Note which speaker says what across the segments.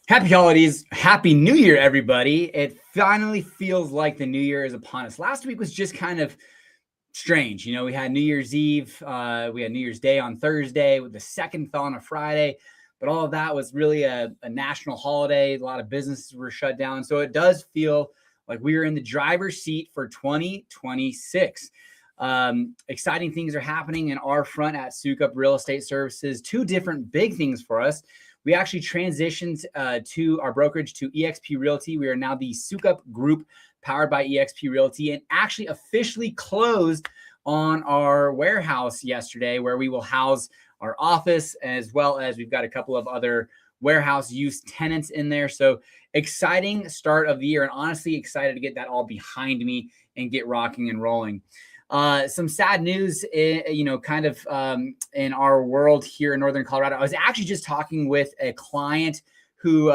Speaker 1: Happy holidays. Happy New Year, everybody. It finally feels like the new year is upon us. Last week was just kind of strange. We had New Year's Eve. We had New Year's Day on Thursday. The second fell on a Friday. But all of that was really a national holiday. A lot of businesses were shut down. So it does feel like we are in the driver's seat for 2026. Exciting things are happening in our front at Sukup Real Estate Services. Two different big things for us. We actually transitioned to our brokerage to eXp Realty. We are now the Sukup Group powered by eXp Realty, and actually officially closed on our warehouse yesterday, where we will house our office, as well as we've got a couple of other warehouse use tenants in there. So exciting start of the year, and honestly excited to get that all behind me and get rocking and rolling. Some sad news, in our world here in Northern Colorado. I was actually just talking with a client who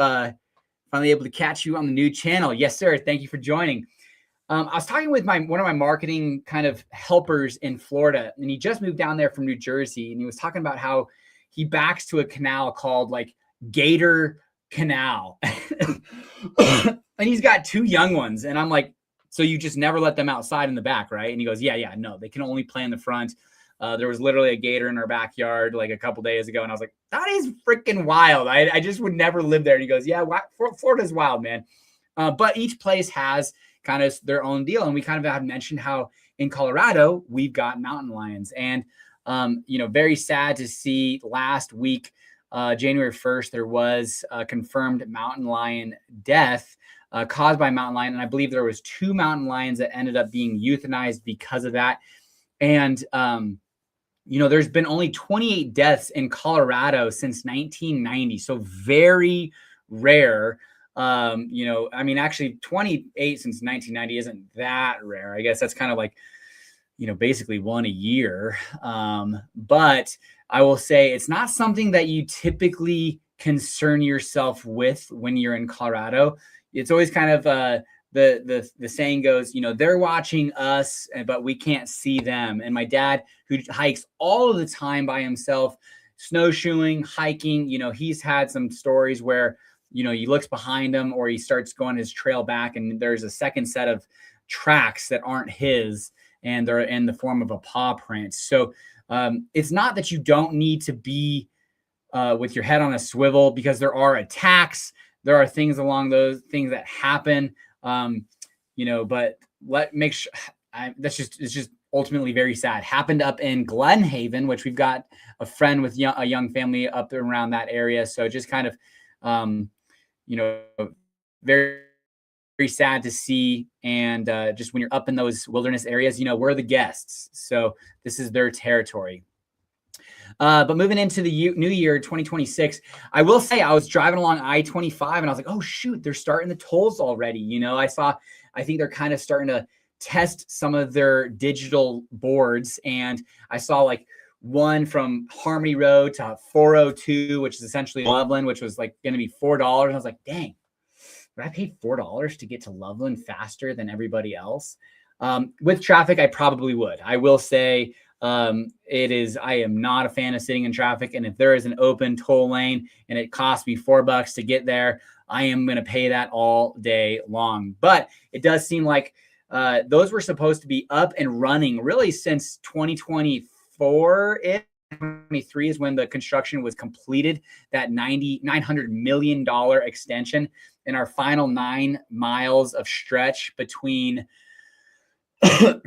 Speaker 1: finally able to catch you on the new channel. Yes, sir. Thank you for joining. I was talking with one of my marketing kind of helpers in Florida, and he just moved down there from New Jersey, and he was talking about how he backs to a canal called like Gator Canal. And he's got two young ones, and I'm like, so you just never let them outside in the back, right? And he goes, yeah, no, they can only play in the front. There was literally a gator in our backyard like a couple days ago. And I was like, that is freaking wild. I just would never live there. And he goes, yeah, Florida's wild, man. But each place has kind of their own deal. And we kind of had mentioned how in Colorado, we've got mountain lions. And, very sad to see last week, January 1st, there was a confirmed mountain lion death caused by mountain lion. And I believe there was 2 mountain lions that ended up being euthanized because of that. And, there's been only 28 deaths in Colorado since 1990. So very rare. Actually 28 since 1990 isn't that rare. I guess that's kind of like, basically one a year. But I will say it's not something that you typically concern yourself with when you're in Colorado. It's always kind of the saying goes, they're watching us, but we can't see them. And my dad, who hikes all of the time by himself, snowshoeing, hiking, he's had some stories where, he looks behind him or he starts going his trail back, and there's a second set of tracks that aren't his, and they're in the form of a paw print. So it's not that you don't need to be with your head on a swivel, because there are attacks. There are things along those things that happen, but make sure it's just ultimately very sad. Happened up in Glen Haven, which we've got a friend with a young family up around that area. So just kind of, very, very sad to see. And just when you're up in those wilderness areas, we're the guests. So this is their territory. But moving into the new year, 2026, I will say I was driving along I-25 and I was like, oh, shoot, they're starting the tolls already. I think they're kind of starting to test some of their digital boards. And I saw like one from Harmony Road to 402, which is essentially Loveland, which was like going to be $4. And I was like, dang, would I pay $4 to get to Loveland faster than everybody else? With traffic, I probably would. I will say, I am not a fan of sitting in traffic. And if there is an open toll lane and it costs me $4 to get there, I am going to pay that all day long. But it does seem like those were supposed to be up and running really since 2024. 2023 is when the construction was completed, that $900 million extension. And our final 9 miles of stretch between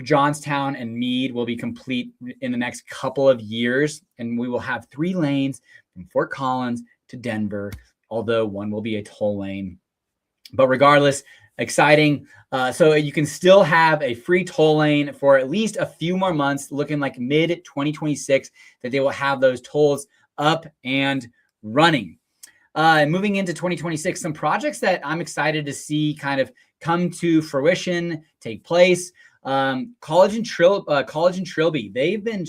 Speaker 1: Johnstown and Meade will be complete in the next couple of years. And we will have 3 lanes from Fort Collins to Denver, although one will be a toll lane. But regardless, exciting. So you can still have a free toll lane for at least a few more months, looking like mid 2026, that they will have those tolls up and running. Moving into 2026, some projects that I'm excited to see kind of come to fruition, take place. College and Trilby,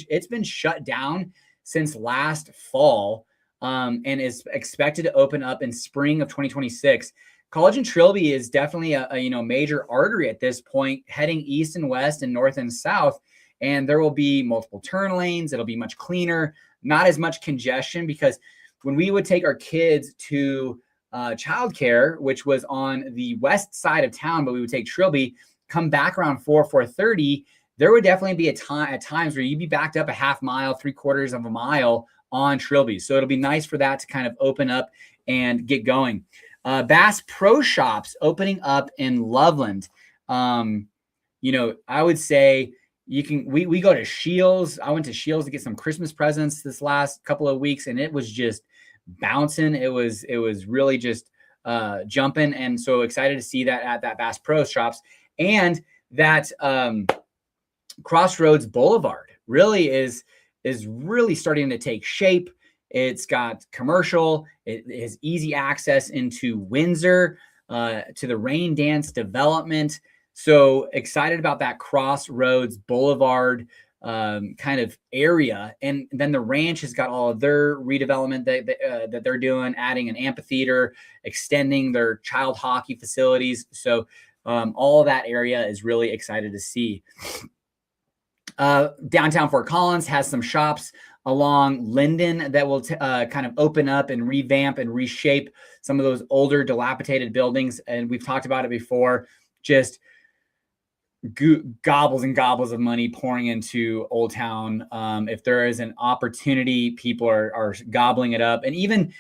Speaker 1: it's been shut down since last fall, and is expected to open up in spring of 2026. College and Trilby is definitely a major artery at this point, heading east and west and north and south. And there will be multiple turn lanes. It'll be much cleaner, not as much congestion, because when we would take our kids to childcare, which was on the west side of town, but we would take Trilby, come back around 4:30. There would definitely be a time at times where you'd be backed up a half mile, 3/4 of a mile on Trilby. So it'll be nice for that to kind of open up and get going. Bass Pro Shops opening up in Loveland. I would say you can, we go to Shields. I went to Shields to get some Christmas presents this last couple of weeks, and it was just bouncing. It was really just jumping. And so excited to see that at that Bass Pro Shops. And that Crossroads Boulevard really is really starting to take shape. It's got commercial. It has easy access into Windsor, to the Rain Dance development. So excited about that Crossroads Boulevard kind of area. And then the ranch has got all of their redevelopment that they're doing, adding an amphitheater, extending their child hockey facilities. So all of that area is really excited to see. Downtown Fort Collins has some shops along Linden that will kind of open up and revamp and reshape some of those older dilapidated buildings. And we've talked about it before, just gobbles and gobbles of money pouring into Old Town. If there is an opportunity, people are gobbling it up. And even,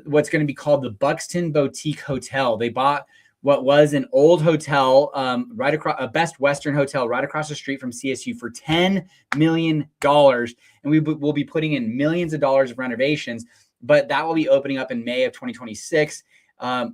Speaker 1: what's going to be called the Buxton Boutique Hotel. They bought what was an old hotel, right across a Best Western hotel right across the street from CSU for $10 million. And we will be putting in millions of dollars of renovations, but that will be opening up in May of 2026.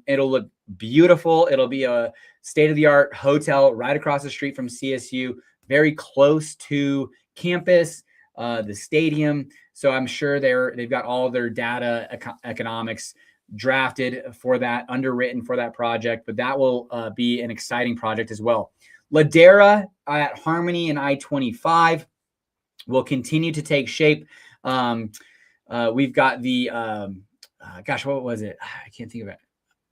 Speaker 1: It'll look beautiful. It'll be a state-of-the-art hotel right across the street from CSU, very close to campus, the stadium. So I'm sure they've got all of their data economics drafted for that, underwritten for that project, but that will be an exciting project as well. Ladera at Harmony and I-25 will continue to take shape. We've got the, what was it? I can't think of it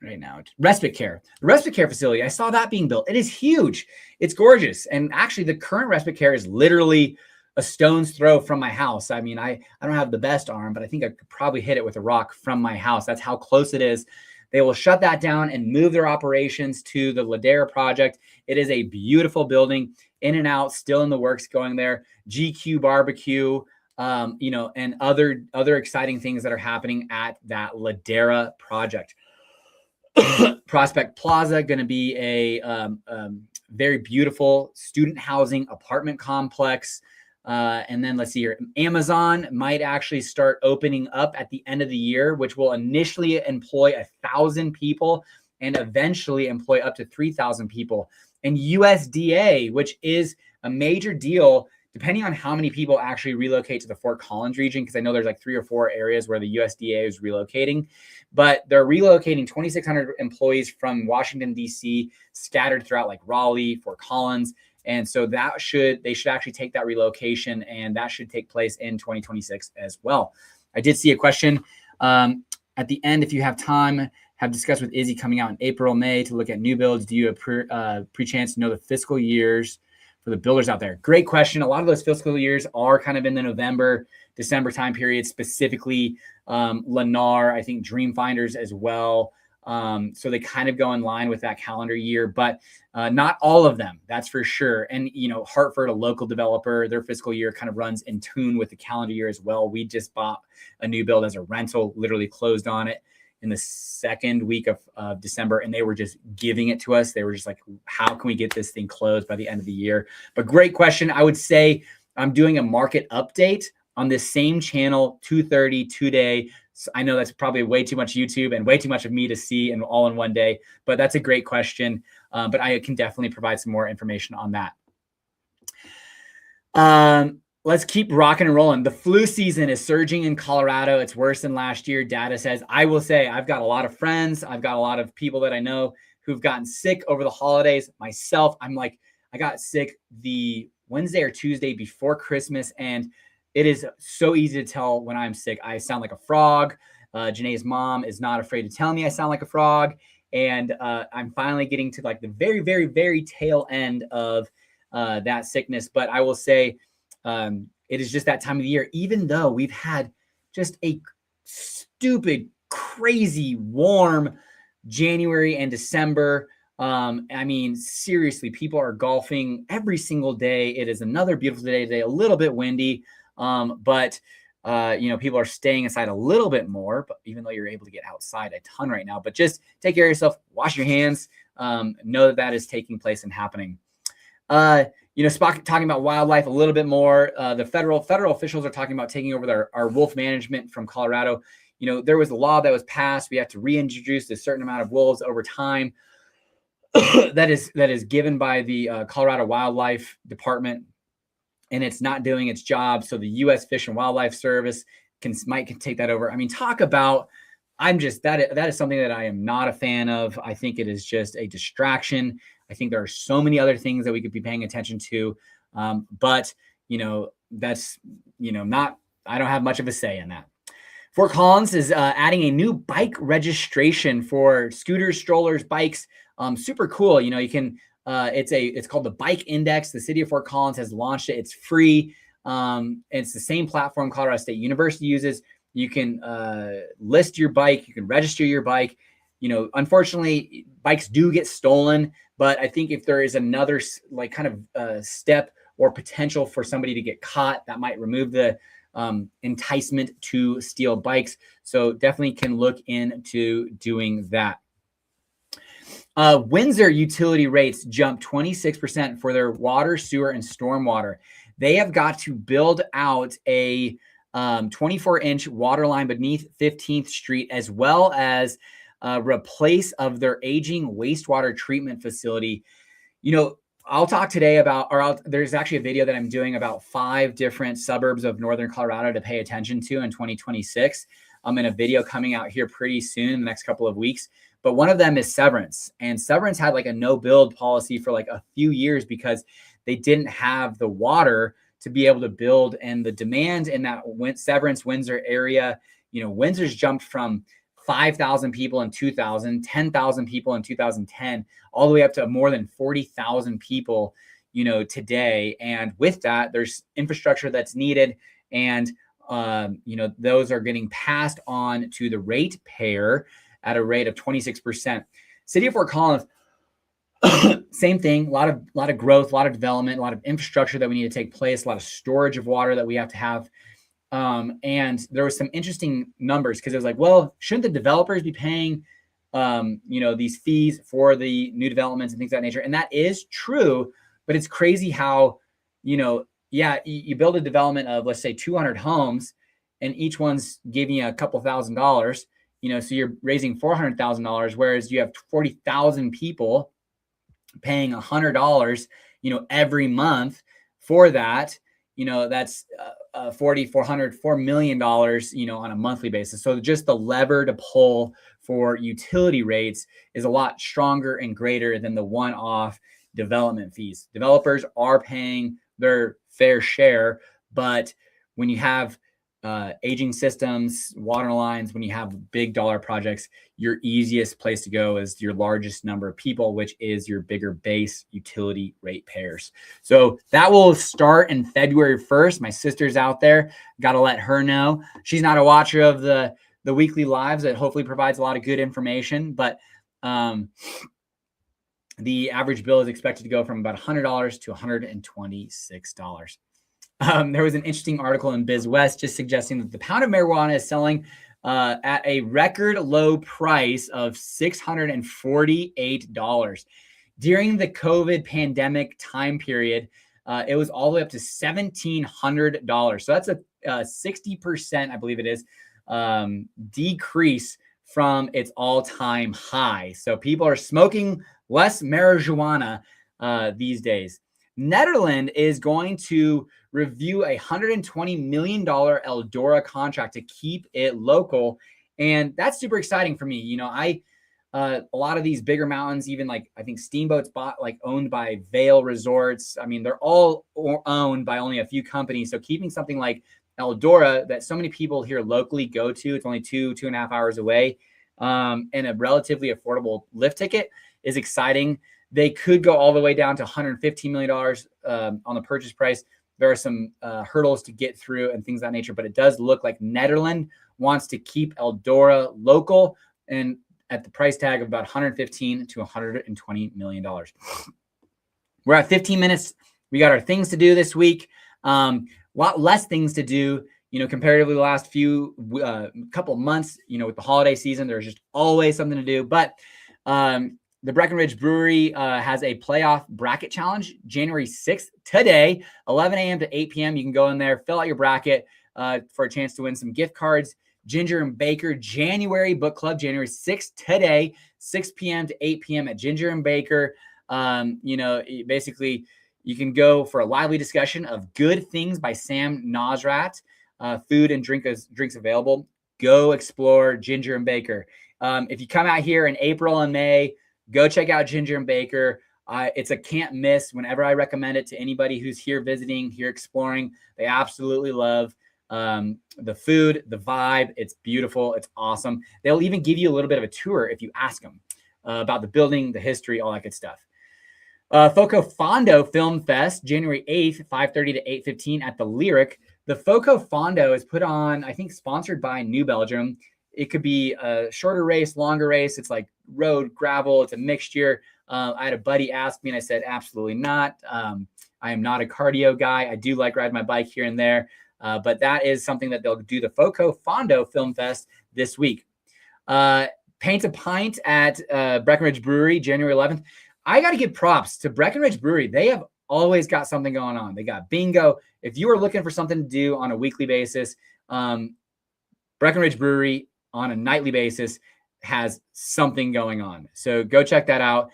Speaker 1: right now. Respite care. The respite care facility, I saw that being built. It is huge. It's gorgeous. And actually the current respite care is literally a stone's throw from my house. I mean, I don't have the best arm, but I think I could probably hit it with a rock from my house. That's how close it is. They will shut that down and move their operations to the Ladera project. It is a beautiful building, in and out, still in the works going there. GQ barbecue, and other exciting things that are happening at that Ladera project. Prospect Plaza, going to be a very beautiful student housing apartment complex. And then let's see here. Amazon might actually start opening up at the end of the year, which will initially employ 1,000 people and eventually employ up to 3,000 people. And USDA, which is a major deal, depending on how many people actually relocate to the Fort Collins region, because I know there's like 3 or 4 areas where the USDA is relocating, but they're relocating 2,600 employees from Washington, D.C., scattered throughout like Raleigh, Fort Collins. And so they should actually take that relocation, and that should take place in 2026 as well. I did see a question at the end. If you have time, have discussed with Izzy coming out in April, May to look at new builds. Do you have pre-chance to know the fiscal years for the builders out there? Great question. A lot of those fiscal years are kind of in the November, December time period, specifically Lennar, I think Dreamfinders as well. So they kind of go in line with that calendar year, but not all of them, that's for sure. And, Hartford, a local developer, their fiscal year kind of runs in tune with the calendar year as well. We just bought a new build as a rental, literally closed on it in the second week of December, and they were just giving it to us. They were just like, how can we get this thing closed by the end of the year? But great question. I would say I'm doing a market update on this same channel, 2:30 today. So I know that's probably way too much YouTube and way too much of me to see and all in one day, but that's a great question. But I can definitely provide some more information on that. Let's keep rocking and rolling. The flu season is surging in Colorado. It's worse than last year, data says. I will say I've got a lot of friends. I've got a lot of people that I know who've gotten sick over the holidays. Myself, I got sick the Wednesday or Tuesday before Christmas, and it is so easy to tell when I'm sick. I sound like a frog. Janae's mom is not afraid to tell me I sound like a frog. And I'm finally getting to like the very, very, very tail end of that sickness. But I will say it is just that time of the year, even though we've had just a stupid crazy warm January and December. I mean, seriously, people are golfing every single day. It is another beautiful day today, a little bit windy, but people are staying inside a little bit more, but even though you're able to get outside a ton right now, but just take care of yourself, wash your hands, know that is taking place and happening. Spock talking about wildlife a little bit more. The federal officials are talking about taking over our wolf management from Colorado. There was a law that was passed. We have to reintroduce a certain amount of wolves over time. that is given by the Colorado Wildlife Department, and it's not doing its job. So the U.S. Fish and Wildlife Service can take that over. I mean, talk about. That is something that I am not a fan of. I think it is just a distraction. I think there are so many other things that we could be paying attention to. But that's, not, I don't have much of a say in that. Fort Collins is adding a new bike registration for scooters, strollers, bikes. Super cool. You can, it's called the Bike Index. The city of Fort Collins has launched it. It's free. It's the same platform Colorado State University uses. You can list your bike. You can register your bike. Unfortunately, bikes do get stolen. But I think if there is another step or potential for somebody to get caught, that might remove the enticement to steal bikes. So definitely can look into doing that. Windsor utility rates jumped 26% for their water, sewer, and stormwater. They have got to build out a 24-inch water line beneath 15th Street, as well as replace of their aging wastewater treatment facility. I'll talk today about, there's actually a video that I'm doing about 5 different suburbs of Northern Colorado to pay attention to in 2026. I'm in a video coming out here pretty soon in the next couple of weeks. But one of them is Severance. And Severance had a no build policy for a few years because they didn't have the water to be able to build. And the demand in that Severance, Windsor area, Windsor's jumped from 5,000 people in 2000, 10,000 people in 2010, all the way up to more than 40,000 people, today. And with that, there's infrastructure that's needed. And, those are getting passed on to the ratepayer at a rate of 26%. City of Fort Collins, same thing, a lot of growth, a lot of development, a lot of infrastructure that we need to take place, a lot of storage of water that we have to have. And there was some interesting numbers because it was well, shouldn't the developers be paying, these fees for the new developments and things of that nature? And that is true, but it's crazy how, you build a development of, let's say, 200 homes and each one's giving you a couple $1,000s, so you're raising $400,000, whereas you have 40,000 people paying $100, every month for that. That's $4 million, on a monthly basis. So just the lever to pull for utility rates is a lot stronger and greater than the one-off development fees. Developers are paying their fair share, but when you have aging systems, water lines, when you have big dollar projects, your easiest place to go is your largest number of people, which is your bigger base utility rate payers. So that will start in February 1st. My sister's out there. Got to let her know. She's not a watcher of the weekly lives. That hopefully provides a lot of good information, but the average bill is expected to go from about $100 to $126. There was an interesting article in BizWest just suggesting that the pound of marijuana is selling at a record low price of $648. During the COVID pandemic time period, it was all the way up to $1,700. So that's a 60%, I believe it is, decrease from its all-time high. So people are smoking less marijuana these days. Netherlands is going to review a $120 million Eldora contract to keep it local. And that's super exciting for me. A lot of these bigger mountains, even I think Steamboat's owned by Vail Resorts. I mean, they're all owned by only a few companies. So keeping something like Eldora that so many people here locally go to, it's only 2.5 hours away, and a relatively affordable lift ticket is exciting. They could go all the way down to $115 million on the purchase price. There are some hurdles to get through and things of that nature, but it does look like Netherlands wants to keep Eldora local and at the price tag of about $115 to $120 million. We're at 15 minutes. We got our things to do this week. A lot less things to do, comparatively the last few couple of months, with the holiday season. There's just always something to do. But the Breckenridge Brewery has a playoff bracket challenge January 6th today, 11 a.m. to 8 p.m. You can go in there, fill out your bracket for a chance to win some gift cards. Ginger and Baker January Book Club, January 6th today, 6 p.m. to 8 p.m. at Ginger and Baker. Basically, you can go for a lively discussion of Good Things by Sam Nosrat. Food and drinks available. Go explore Ginger and Baker. If you come out here in April and May, go check out Ginger and Baker. It's a can't miss. Whenever I recommend it to anybody who's here visiting, here exploring, they absolutely love the food, the vibe. It's beautiful. It's awesome. They'll even give you a little bit of a tour if you ask them about the building, the history, all that good stuff. FoCo Fondo Film Fest, January 8th, 5:30 to 8:15 at the Lyric. The FoCo Fondo is put on, I think, sponsored by New Belgium. It could be a shorter race, longer race. It's like road, gravel. It's a mixture. I had a buddy ask me, and I said, absolutely not. I am not a cardio guy. I do like riding my bike here and there. But that is something that they'll do the FoCo Fondo Film Fest this week. Paint a Pint at Breckenridge Brewery, January 11th. I got to give props to Breckenridge Brewery. They have always got something going on. They got bingo. If you are looking for something to do on a weekly basis, Breckenridge Brewery on a nightly basis has something going on. So go check that out.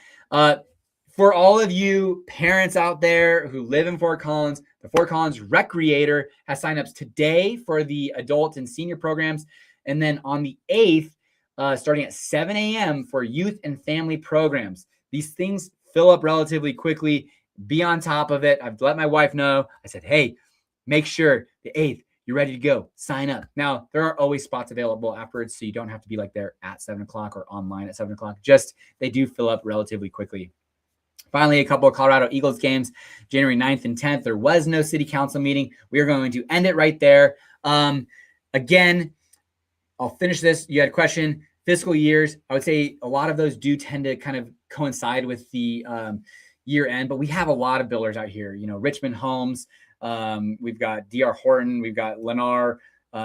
Speaker 1: For all of you parents out there who live in Fort Collins, the Fort Collins Recreator has signups today for the adult and senior programs. And then on the 8th, starting at 7 a.m. for youth and family programs. These things fill up relatively quickly. Be on top of it. I've let my wife know. I said, hey, make sure the 8th, you're ready to go. Sign up. Now, there are always spots available afterwards, so you don't have to be like there at 7 o'clock or online at 7 o'clock. Just they do fill up relatively quickly. Finally, a couple of Colorado Eagles games, January 9th and 10th. There was no city council meeting. We are going to end it right there. Again, I'll finish this. You had a question. Fiscal years, I would say a lot of those do tend to kind of coincide with the year end, but we have a lot of builders out here. Richmond Homes, we've got DR Horton, we've got Lennar,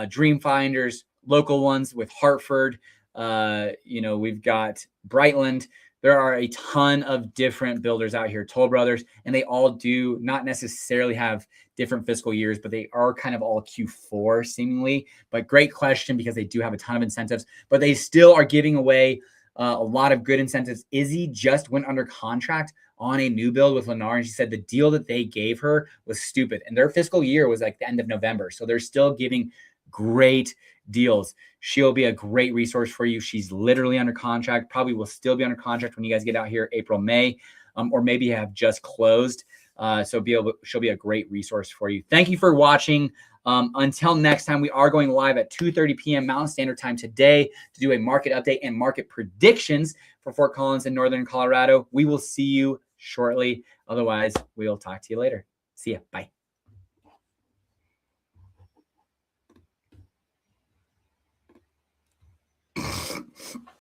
Speaker 1: Dream Finders, local ones with Hartford. We've got Brightland. There are a ton of different builders out here, Toll Brothers, and they all do not necessarily have different fiscal years, but they are kind of all Q4 seemingly. But great question, because they do have a ton of incentives, but they still are giving away a lot of good incentives. Izzy just went under contract on a new build with Lennar, and she said the deal that they gave her was stupid, and their fiscal year was like the end of November. So they're still giving great deals. She'll be a great resource for you. She's literally under contract, probably will still be under contract when you guys get out here April, May, or maybe have just closed. She'll be a great resource for you. Thank you for watching. Until next time, we are going live at 2:30 p.m. Mountain Standard Time today to do a market update and market predictions for Fort Collins and Northern Colorado. We will see you shortly. Otherwise, we'll talk to you later. See ya. Bye.